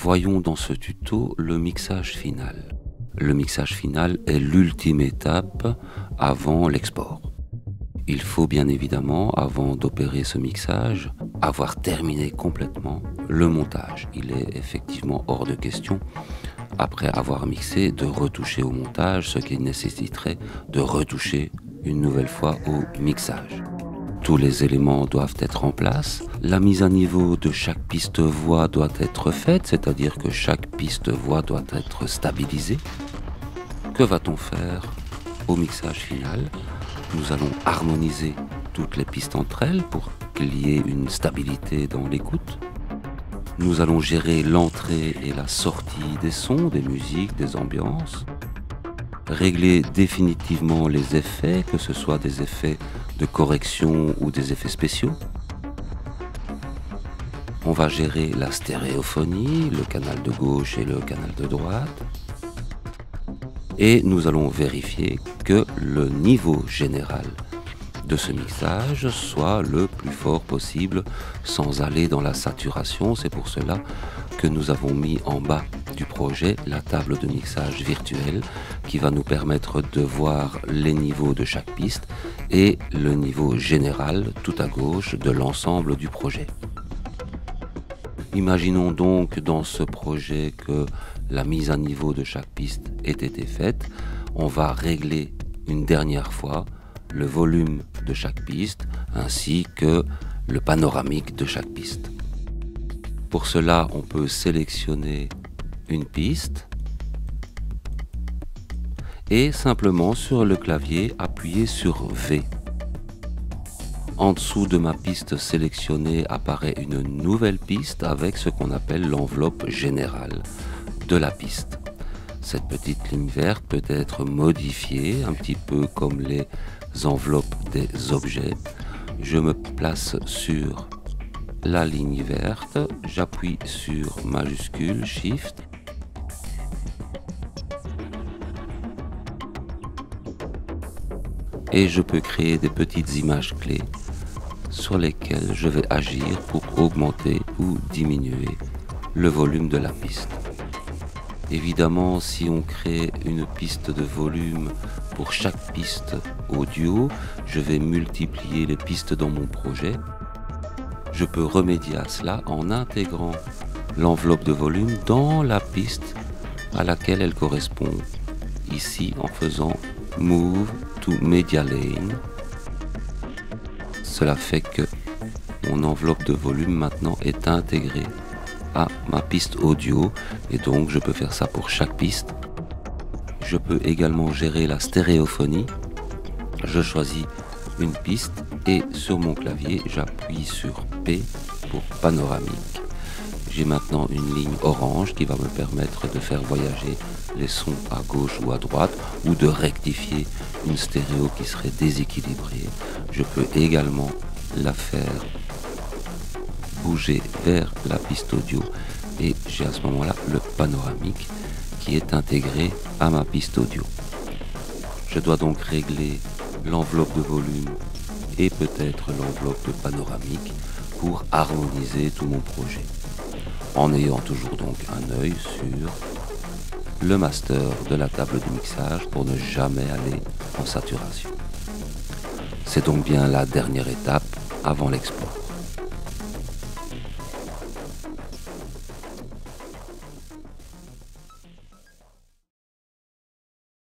Voyons dans ce tuto le mixage final. Le mixage final est l'ultime étape avant l'export. Il faut bien évidemment, avant d'opérer ce mixage, avoir terminé complètement le montage. Il est effectivement hors de question, après avoir mixé, de retoucher au montage, ce qui nécessiterait de retoucher une nouvelle fois au mixage. Tous les éléments doivent être en place. La mise à niveau de chaque piste voix doit être faite, c'est-à-dire que chaque piste voix doit être stabilisée. Que va-t-on faire au mixage final? Nous allons harmoniser toutes les pistes entre elles pour qu'il y ait une stabilité dans l'écoute. Nous allons gérer l'entrée et la sortie des sons, des musiques, des ambiances. Régler définitivement les effets, que ce soit des effets de correction ou des effets spéciaux. On va gérer la stéréophonie, le canal de gauche et le canal de droite. Et nous allons vérifier que le niveau général de ce mixage soit le plus fort possible sans aller dans la saturation. C'est pour cela que nous avons mis en bas du projet la table de mixage virtuelle qui va nous permettre de voir les niveaux de chaque piste et le niveau général tout à gauche de l'ensemble du projet. Imaginons donc dans ce projet que la mise à niveau de chaque piste ait été faite. On va régler une dernière fois le volume de chaque piste ainsi que le panoramique de chaque piste. Pour cela, on peut sélectionner une piste et simplement sur le clavier appuyer sur V. En dessous de ma piste sélectionnée apparaît une nouvelle piste avec ce qu'on appelle l'enveloppe générale de la piste. Cette petite ligne verte peut être modifiée un petit peu comme les enveloppes des objets. Je me place sur la ligne verte, j'appuie sur majuscule Shift et je peux créer des petites images clés sur lesquelles je vais agir pour augmenter ou diminuer le volume de la piste. Évidemment, si on crée une piste de volume pour chaque piste audio, je vais multiplier les pistes dans mon projet. Je peux remédier à cela en intégrant l'enveloppe de volume dans la piste à laquelle elle correspond. Ici, en faisant Move to Media Lane. Cela fait que mon enveloppe de volume maintenant est intégrée à ma piste audio et donc je peux faire ça pour chaque piste. Je peux également gérer la stéréophonie. Je choisis une piste et sur mon clavier j'appuie sur P pour panoramique. J'ai maintenant une ligne orange qui va me permettre de faire voyager les sons à gauche ou à droite ou de rectifier une stéréo qui serait déséquilibrée. Je peux également la faire bouger vers la piste audio et j'ai à ce moment-là le panoramique qui est intégré à ma piste audio. Je dois donc régler l'enveloppe de volume et peut-être l'enveloppe de panoramique pour harmoniser tout mon projet, en ayant toujours donc un œil sur le master de la table de mixage pour ne jamais aller en saturation. C'est donc bien la dernière étape avant l'export.